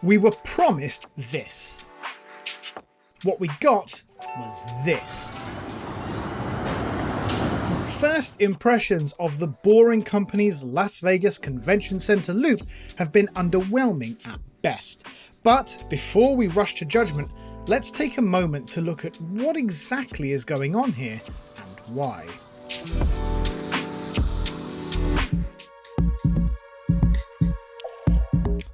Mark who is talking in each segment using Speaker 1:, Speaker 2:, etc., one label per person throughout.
Speaker 1: We were promised this. What we got was this. First impressions of the boring company's Las Vegas Convention Center loop have been underwhelming at best. But before we rush to judgment, let's take a moment to look at what exactly is going on here and why.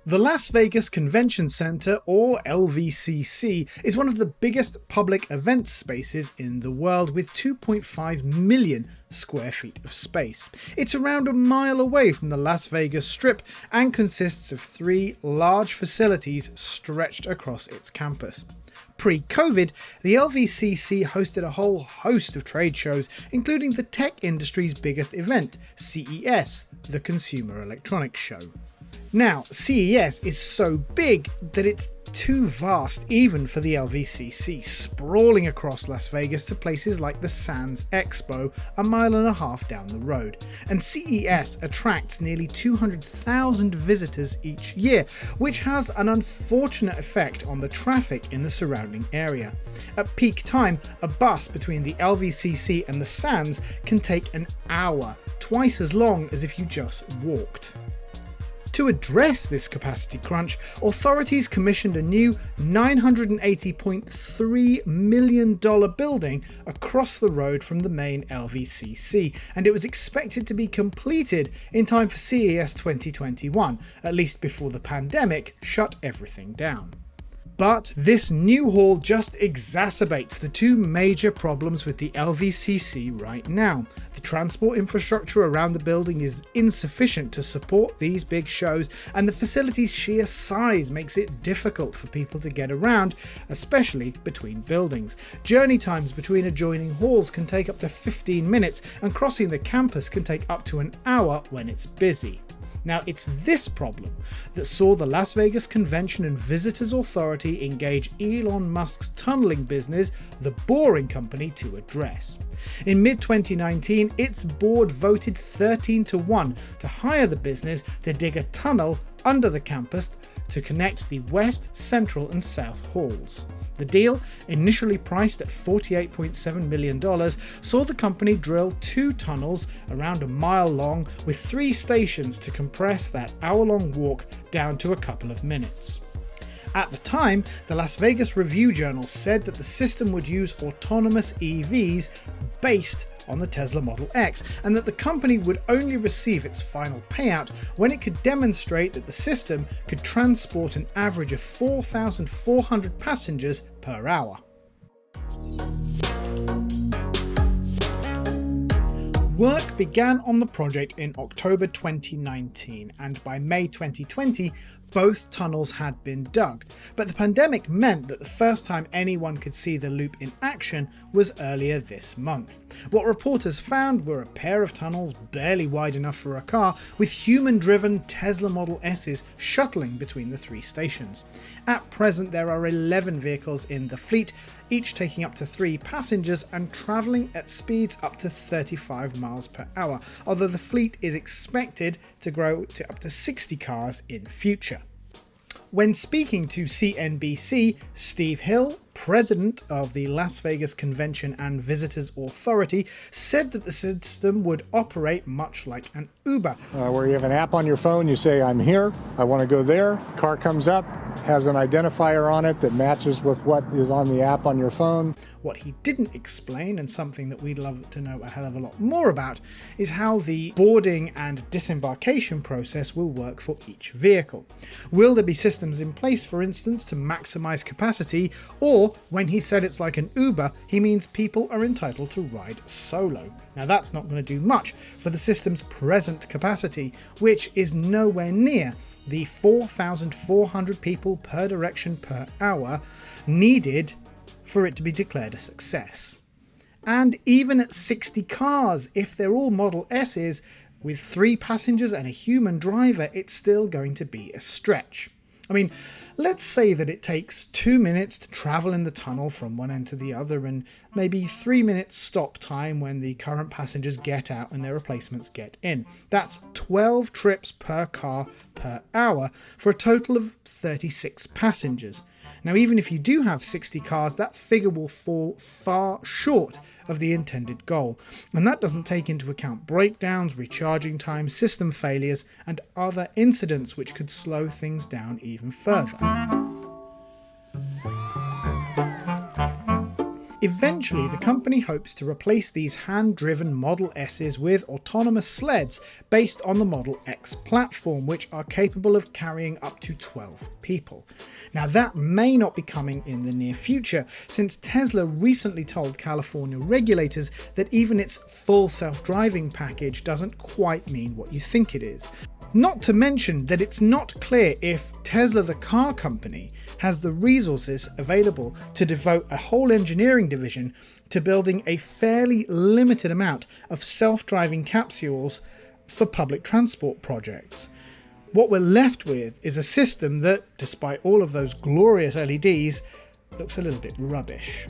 Speaker 1: The Las Vegas Convention Center, or LVCC, is one of the biggest public event spaces in the world with 2.5 million square feet of space. It's around a mile away from the Las Vegas Strip and consists of 3 large facilities stretched across its campus. Pre-COVID, the LVCC hosted a whole host of trade shows, including the tech industry's biggest event, CES, the Consumer Electronics Show. Now, CES is so big that it's too vast even for the LVCC, sprawling across Las Vegas to places like the Sands Expo, a mile and a half down the road. And CES attracts nearly 200,000 visitors each year, which has an unfortunate effect on the traffic in the surrounding area. At peak time, a bus between the LVCC and the Sands can take an hour, twice as long as if you just walked. To address this capacity crunch, authorities commissioned a new $980.3 million building across the road from the main LVCC, and it was expected to be completed in time for CES 2021, at least before the pandemic shut everything down. But this new hall just exacerbates the 2 major problems with the LVCC right now. The transport infrastructure around the building is insufficient to support these big shows, and the facility's sheer size makes it difficult for people to get around, especially between buildings. Journey times between adjoining halls can take up to 15 minutes, and crossing the campus can take up to an hour when it's busy. Now, it's this problem that saw the Las Vegas Convention and Visitors Authority engage Elon Musk's tunneling business, the Boring Company, to address. In mid-2019, its board voted 13-1 to hire the business to dig a tunnel under the campus to connect the west, central and south halls. The deal, initially priced at $48.7 million, saw the company drill 2 tunnels around a mile long with 3 stations to compress that hour-long walk down to a couple of minutes. At the time, the Las Vegas Review-Journal said that the system would use autonomous EVs based on the Tesla Model X, and that the company would only receive its final payout when it could demonstrate that the system could transport an average of 4,400 passengers per hour. Work began on the project in October 2019, and by May 2020, both tunnels had been dug, but the pandemic meant that the first time anyone could see the loop in action was earlier this month. What reporters found were a pair of tunnels barely wide enough for a car, with human-driven Tesla Model S's shuttling between the 3 stations. At present, there are 11 vehicles in the fleet, each taking up to 3 passengers and travelling at speeds up to 35 miles per hour, although the fleet is expected to grow to up to 60 cars in future. When speaking to CNBC, Steve Hill, president of the Las Vegas Convention and Visitors Authority, said that the system would operate much like an Uber.
Speaker 2: Where you have an app on your phone, you say, I'm here, I want to go there, car comes up, has an identifier on it that matches with what is on the app on your phone.
Speaker 1: What he didn't explain, and something that we'd love to know a hell of a lot more about, is how the boarding and disembarkation process will work for each vehicle. Will there be systems in place, for instance, to maximize capacity, or when he said it's like an Uber, he means people are entitled to ride solo. Now that's not going to do much for the system's present capacity, which is nowhere near the 4,400 people per direction per hour needed for it to be declared a success. And even at 60 cars, if they're all Model S's, with 3 passengers and a human driver, it's still going to be a stretch. I mean, let's say that it takes 2 minutes to travel in the tunnel from one end to the other and maybe 3 minutes stop time when the current passengers get out and their replacements get in. That's 12 trips per car per hour for a total of 36 passengers. Now, even if you do have 60 cars, that figure will fall far short of the intended goal. And that doesn't take into account breakdowns, recharging time, system failures, and other incidents which could slow things down even further. Eventually, the company hopes to replace these hand-driven Model S's with autonomous sleds based on the Model X platform, which are capable of carrying up to 12 people. Now, that may not be coming in the near future, since Tesla recently told California regulators that even its full self-driving package doesn't quite mean what you think it is. Not to mention that it's not clear if Tesla, the car company, has the resources available to devote a whole engineering division to building a fairly limited amount of self-driving capsules for public transport projects. What we're left with is a system that, despite all of those glorious LEDs, looks a little bit rubbish.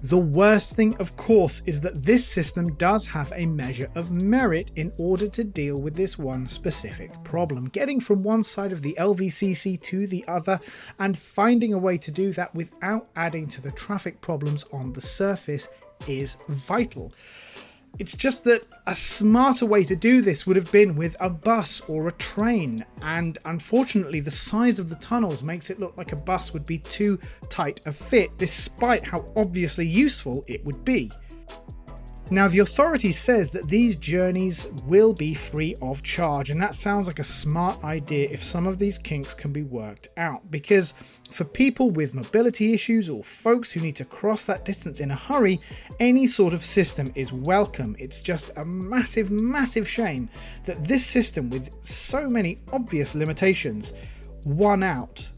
Speaker 1: The worst thing, of course, is that this system does have a measure of merit in order to deal with this one specific problem. Getting from one side of the LVCC to the other and finding a way to do that without adding to the traffic problems on the surface is vital. It's just that a smarter way to do this would have been with a bus or a train, and unfortunately the size of the tunnels makes it look like a bus would be too tight a fit, despite how obviously useful it would be. Now, the authority says that these journeys will be free of charge, and that sounds like a smart idea if some of these kinks can be worked out, because for people with mobility issues or folks who need to cross that distance in a hurry, any sort of system is welcome. It's just a massive, massive shame that this system, with so many obvious limitations, won out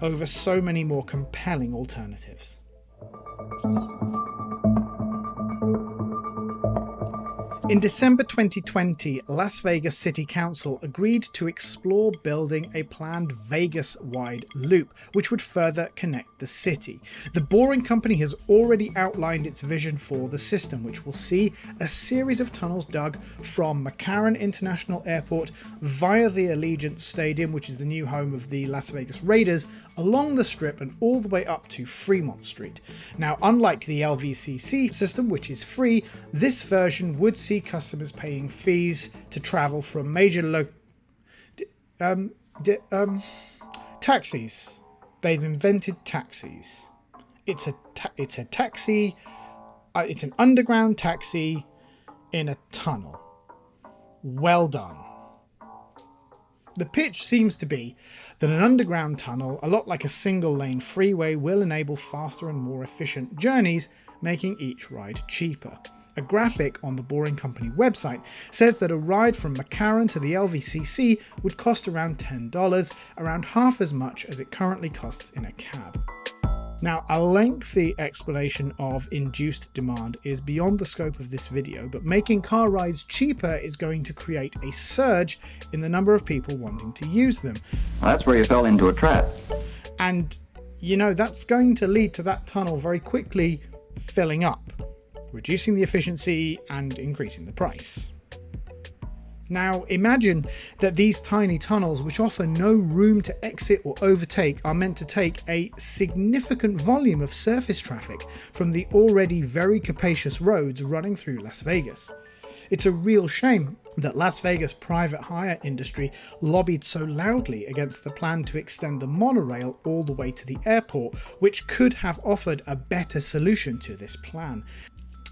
Speaker 1: over so many more compelling alternatives. In December 2020, Las Vegas City Council agreed to explore building a planned Vegas-wide loop, which would further connect the city. The Boring Company has already outlined its vision for the system, which will see a series of tunnels dug from McCarran International Airport via the Allegiant Stadium, which is the new home of the Las Vegas Raiders, along the Strip and all the way up to Fremont Street. Now, unlike the LVCC system, which is free, this version would see customers paying fees to travel from major taxis. They've invented taxis. It's a taxi. It's an underground taxi in a tunnel. Well done. The pitch seems to be that an underground tunnel, a lot like a single-lane freeway, will enable faster and more efficient journeys, making each ride cheaper. A graphic on the Boring Company website says that a ride from McCarran to the LVCC would cost around $10, around half as much as it currently costs in a cab. Now, a lengthy explanation of induced demand is beyond the scope of this video, but making car rides cheaper is going to create a surge in the number of people wanting to use them.
Speaker 3: Well, that's where you fell into a trap.
Speaker 1: And, you know, that's going to lead to that tunnel very quickly filling up, reducing the efficiency and increasing the price. Now, imagine that these tiny tunnels, which offer no room to exit or overtake, are meant to take a significant volume of surface traffic from the already very capacious roads running through Las Vegas. It's a real shame that Las Vegas private hire industry lobbied so loudly against the plan to extend the monorail all the way to the airport, which could have offered a better solution to this plan.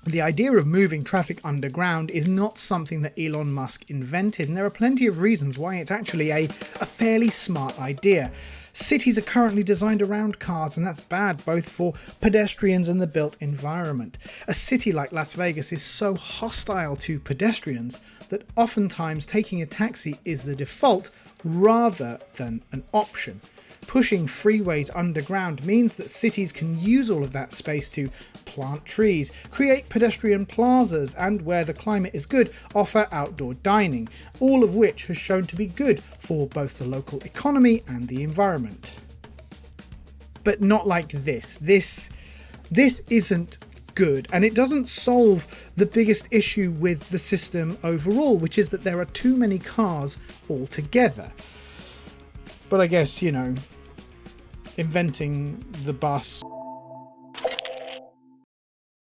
Speaker 1: The idea of moving traffic underground is not something that Elon Musk invented, and there are plenty of reasons why it's actually a fairly smart idea. Cities are currently designed around cars, and that's bad both for pedestrians and the built environment. A city like Las Vegas is so hostile to pedestrians that oftentimes taking a taxi is the default rather than an option. Pushing freeways underground means that cities can use all of that space to plant trees, create pedestrian plazas, and where the climate is good, offer outdoor dining, all of which has shown to be good for both the local economy and the environment. But not like this. This isn't good, and it doesn't solve the biggest issue with the system overall, which is that there are too many cars altogether. But I guess, inventing the bus